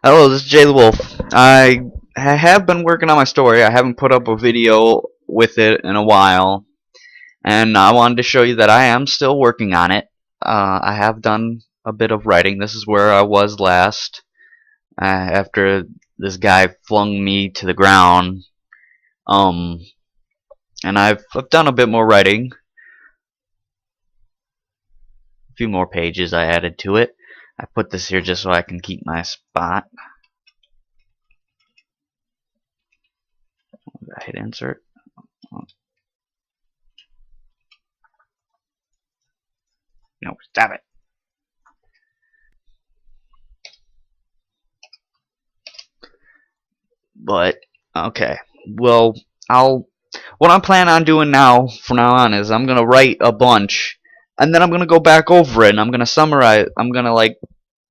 Hello, this is Jay the Wolf. I have been working on my story. I haven't put up a video with it in a while, and I wanted to show you that I am still working on it. I have done a bit of writing. This is where I was last, after this guy flung me to the ground. Um, and I've done a bit more writing. A few more pages I added to it. I put this here just so I can keep my spot. I hit insert. No, stop it. But okay, well, I'll what I'm planning on doing now from now on is I'm gonna write a bunch, and then I'm gonna go back over it and I'm gonna summarize. I'm gonna like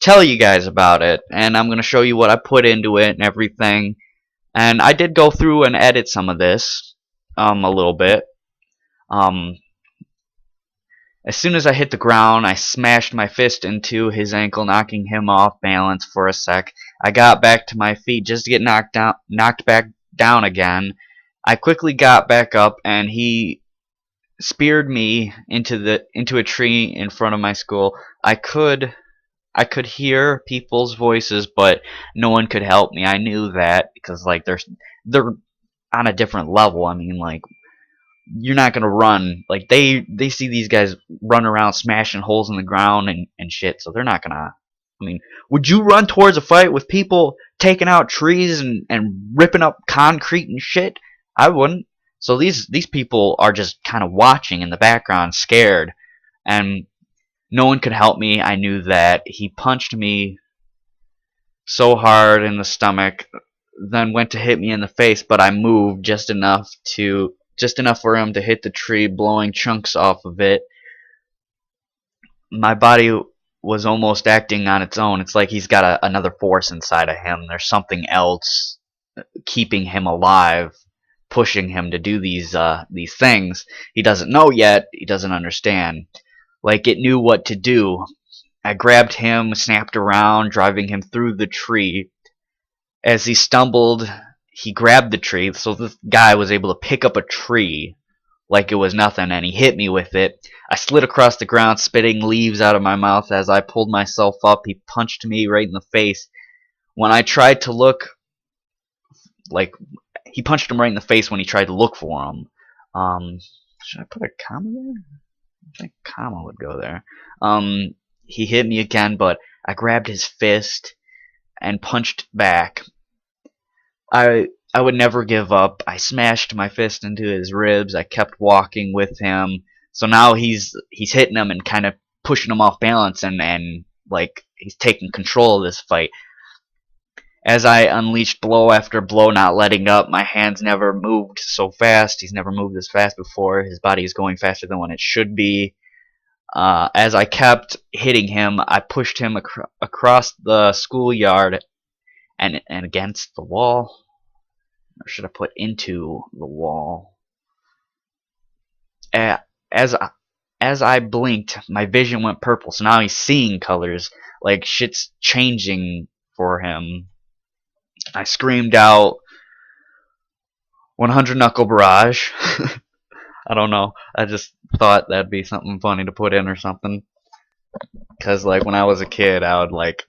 tell you guys about it, and I'm gonna show you what I put into it and everything. And I did go through and edit some of this, a little bit. Um, as soon as I hit the ground, I smashed my fist into his ankle, knocking him off balance for a sec. I got back to my feet just to get knocked back down again. I quickly got back up, and he speared me into a tree in front of my school. I could hear people's voices, but no one could help me. I knew that because like they're on a different level. I mean, like, you're not gonna run like they see these guys run around smashing holes in the ground and shit, so they're not gonna. I mean, would you run towards a fight with people taking out trees and ripping up concrete and shit? I wouldn't. So these people are just kind of watching in the background, scared, and no one could help me. I knew that. He punched me so hard in the stomach, then went to hit me in the face, but I moved just enough for him to hit the tree, blowing chunks off of it. My body was almost acting on its own. It's like he's got another force inside of him. There's something else keeping him alive, pushing him to do these things. He doesn't know yet. He doesn't understand. Like it knew what to do. I grabbed him, snapped around, driving him through the tree. As he stumbled, he grabbed the tree, so this guy was able to pick up a tree like it was nothing, and he hit me with it. I slid across the ground, spitting leaves out of my mouth. As I pulled myself up, he punched me right in the face. When I tried to look, like, he punched him right in the face when he tried to look for him. Should I put a comma there? I think comma would go there. He hit me again, but I grabbed his fist and punched back. I would never give up. I smashed my fist into his ribs. I kept walking with him. So now he's hitting him and kind of pushing him off balance, and like he's taking control of this fight. As I unleashed blow after blow, not letting up, my hands never moved so fast. He's never moved this fast before. His body is going faster than when it should be. As I kept hitting him, I pushed him across the schoolyard and against the wall. Or should I put into the wall? As I blinked, my vision went purple. So now he's seeing colors. Like shit's changing for him. I screamed out, 100 knuckle barrage. I don't know. I just thought that'd be something funny to put in or something. Because like when I was a kid, I would like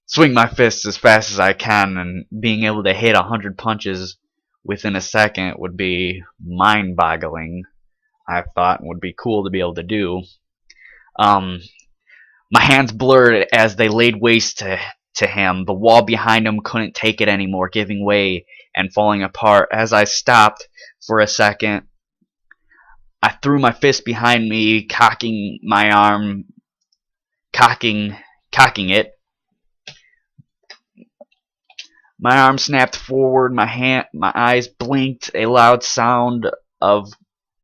swing my fists as fast as I can, and being able to hit 100 punches within a second would be mind-boggling. I thought would be cool to be able to do. My hands blurred as they laid waste to him. The wall behind him couldn't take it anymore, giving way and falling apart. As I stopped for a second, I threw my fist behind me, cocking my arm, cocking it. My arm snapped forward, my eyes blinked, a loud sound of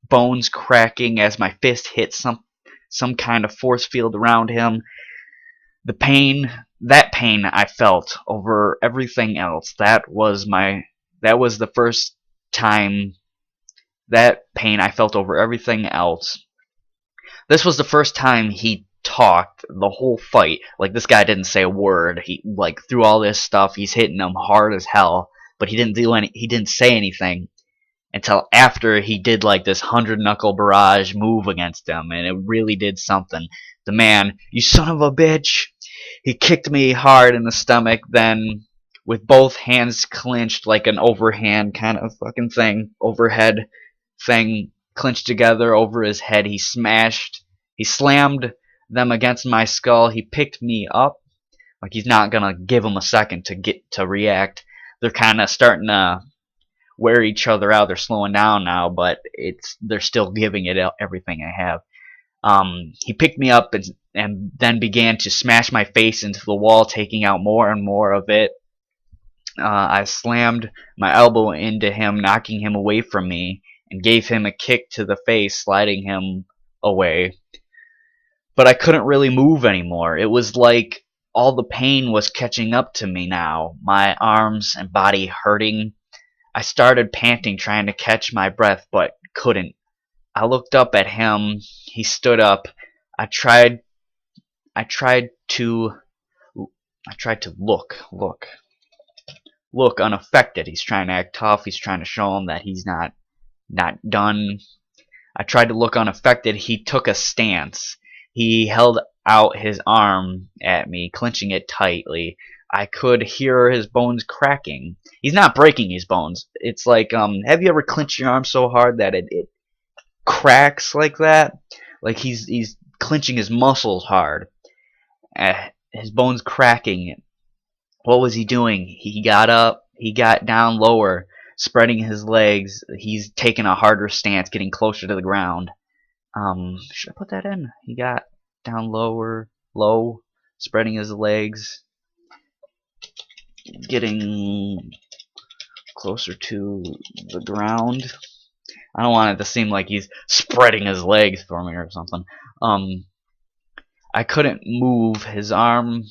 bones cracking as my fist hit some kind of force field around him. That pain I felt over everything else. That was the first time that pain I felt over everything else. This was the first time he talked the whole fight. Like, this guy didn't say a word. He, like, through all this stuff, he's hitting him hard as hell, but he didn't say anything until after he did like this 100 knuckle barrage move against him, and it really did something. The man, you son of a bitch, he kicked me hard in the stomach, then with both hands clenched like an overhand kind of fucking thing, overhead thing, clenched together over his head, he slammed them against my skull. He picked me up, like he's not gonna give him a second to get to react. They're kind of starting to wear each other out. They're slowing down now, but they're still giving it everything I have. He picked me up and then began to smash my face into the wall, taking out more and more of it. I slammed my elbow into him, knocking him away from me, and gave him a kick to the face, sliding him away. But I couldn't really move anymore. It was like all the pain was catching up to me now, my arms and body hurting. I started panting, trying to catch my breath, but couldn't. I looked up at him. He stood up. I tried to look unaffected. He's trying to act tough. He's trying to show him that he's not done. I tried to look unaffected. He took a stance. He held out his arm at me, clenching it tightly. I could hear his bones cracking. He's not breaking his bones. It's like, have you ever clenched your arm so hard that it cracks like that? Like he's clenching his muscles hard. His bones cracking. What was he doing? He got up. He got down lower, spreading his legs. He's taking a harder stance, getting closer to the ground. Should I put that in? He got down low, spreading his legs, getting closer to the ground. I don't want it to seem like he's spreading his legs for me or something. I couldn't move his arm.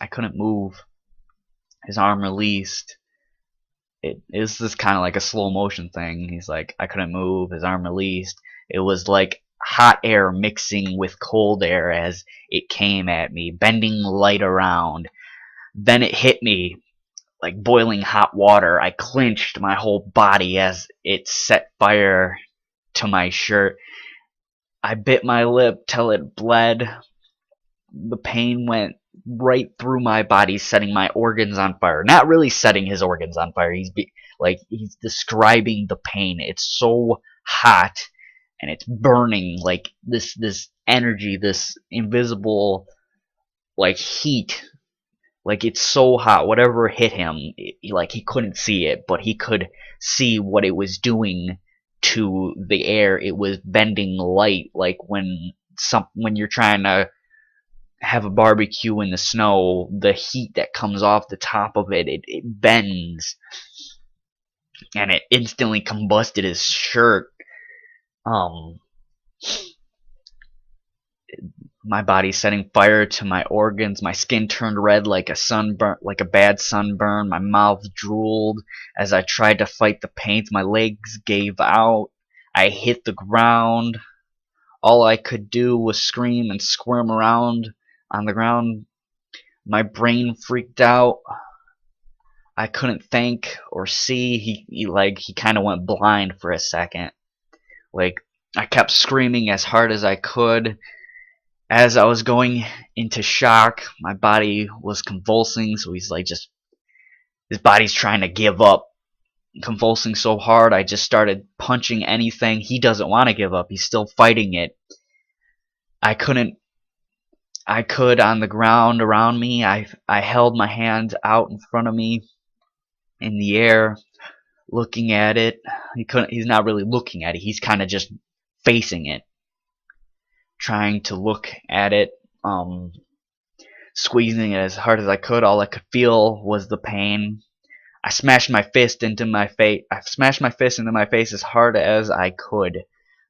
I couldn't move. His arm released. It is this kind of like a slow motion thing. He's like, I couldn't move. His arm released. It was like hot air mixing with cold air as it came at me, bending light around. Then it hit me like boiling hot water. I clenched my whole body as it set fire to my shirt. I bit my lip till it bled. The pain went right through my body, setting my organs on fire. Not really setting his organs on fire. He's describing the pain. It's so hot and it's burning, like this energy, this invisible like heat. Like it's so hot. Whatever hit him, like he couldn't see it, but he could see what it was doing to the air. It was bending light, like when you're trying to have a barbecue in the snow, the heat that comes off the top of it bends, and it instantly combusted his shirt. My body setting fire to my organs. My skin turned red like a bad sunburn. My mouth drooled as I tried to fight the pain. My legs gave out. I hit the ground. All I could do was scream and squirm around on the ground. My brain freaked out. I couldn't think or see. He kind of went blind for a second. Like, I kept screaming as hard as I could. As I was going into shock, my body was convulsing, so he's like his body's trying to give up. Convulsing so hard, I just started punching anything. He doesn't want to give up. He's still fighting it. I could on the ground around me. I held my hand out in front of me in the air, looking at it. He's not really looking at it. He's kind of just facing it, trying to look at it, squeezing it as hard as I could. All I could feel was the pain. I smashed my fist into my face. As hard as I could.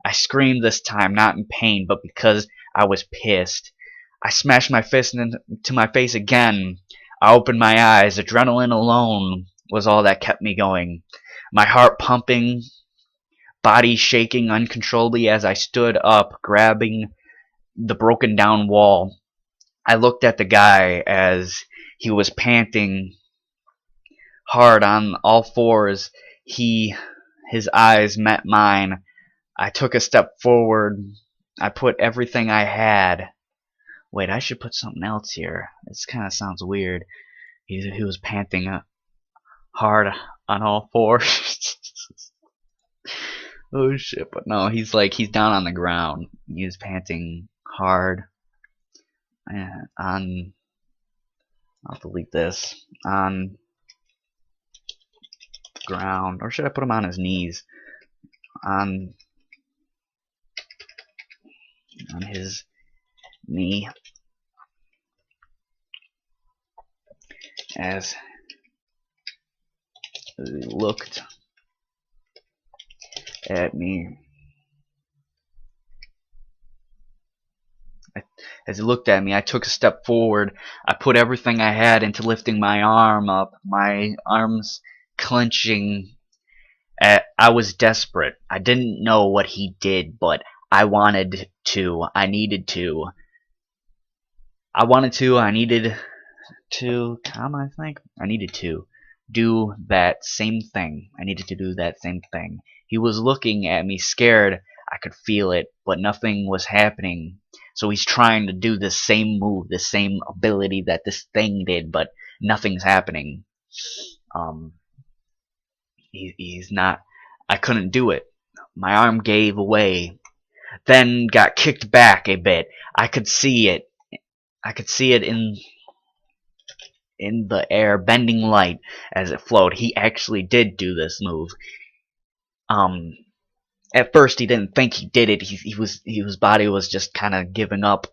I screamed this time, not in pain, but because I was pissed. I smashed my fist into my face again. I opened my eyes. Adrenaline alone was all that kept me going. My heart pumping, body shaking uncontrollably as I stood up, grabbing the broken down wall. I looked at the guy as he was panting hard on all fours. His eyes met mine. I took a step forward. I put everything I had. Wait, I should put something else here. This kind of sounds weird. He was panting hard on all fours. Oh shit, but no, he's down on the ground. He's panting hard. On, I'll delete this. On the ground. Or should I put him on his knees? On his knee. As he looked at me. As he looked at me, I took a step forward. I put everything I had into lifting my arm up, my arms clenching. I was desperate. I didn't know what he did, but I wanted to. I needed to. I needed to. I think. I needed to do that same thing. I needed to do that same thing. He was looking at me scared. I could feel it, but nothing was happening. So he's trying to do the same move, the same ability that this thing did, but nothing's happening. He's not. I couldn't do it. My arm gave away, then got kicked back a bit. I could see it. I could see it in the air, bending light as it flowed. He actually did do this move. At first he didn't think he did it. His body was just kind of giving up.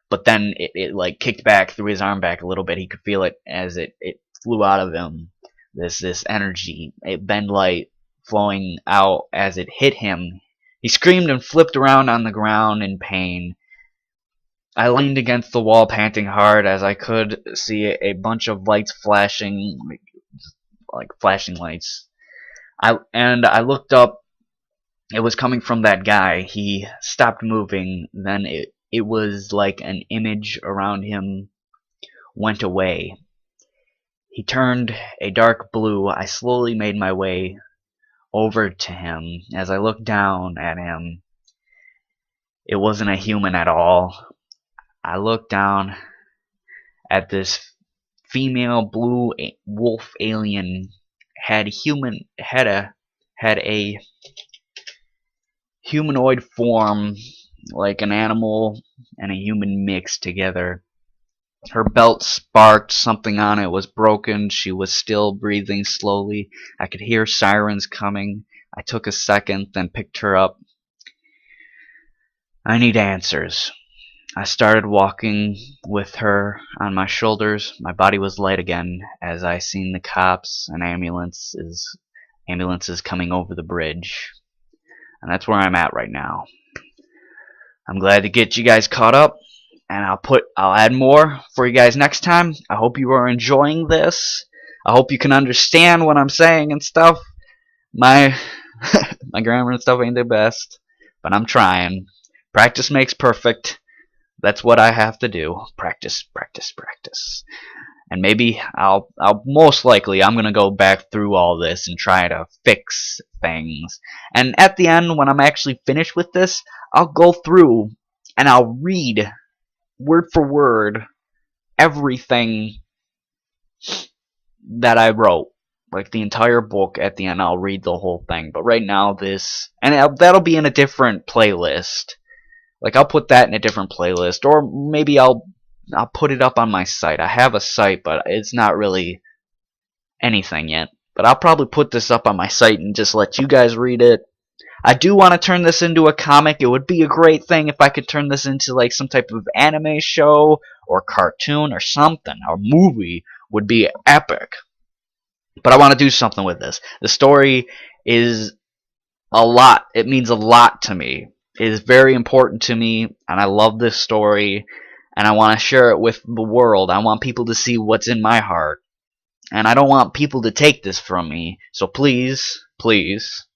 But then it like kicked back, threw his arm back a little bit. He could feel it as it flew out of him. This energy, it bend light flowing out as it hit him. He screamed and flipped around on the ground in pain. I leaned against the wall, panting hard as I could see a bunch of lights flashing, like flashing lights. I looked up. It was coming from that guy. He stopped moving. Then it was like an image around him went away. He turned a dark blue. I slowly made my way over to him. As I looked down at him, it wasn't a human at all. I looked down at this female blue wolf alien. Had a humanoid form, like an animal and a human mixed together. Her belt sparked, something on it was broken. She was still breathing slowly. I could hear sirens coming. I took a second, then picked her up. I need answers. I started walking with her on my shoulders. My body was light again as I seen the cops and ambulances coming over the bridge. And that's where I'm at right now. I'm glad to get you guys caught up, and I'll add more for you guys next time. I hope you are enjoying this. I hope you can understand what I'm saying and stuff. My my grammar and stuff ain't the best, but I'm trying. Practice makes perfect. That's what I have to do. Practice, practice, practice. And maybe I'll most likely I'm gonna go back through all this and try to fix things. And at the end, when I'm actually finished with this, I'll go through and I'll read word for word everything that I wrote, like the entire book. At the end, I'll read the whole thing. But right now, that'll be in a different playlist. Like I'll put that in a different playlist, or maybe I'll put it up on my site. I have a site, but it's not really anything yet. But I'll probably put this up on my site and just let you guys read it. I do want to turn this into a comic. It would be a great thing if I could turn this into like some type of anime show or cartoon or something. Or movie would be epic. But I want to do something with this. The story is a lot. It means a lot to me. It is very important to me, and I love this story, and I want to share it with the world. I want people to see what's in my heart, and I don't want people to take this from me. So please, please,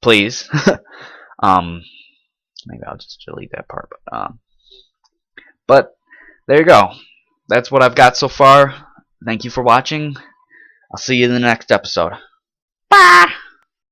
please, Maybe I'll just delete that part. But there you go. That's what I've got so far. Thank you for watching. I'll see you in the next episode. Bye!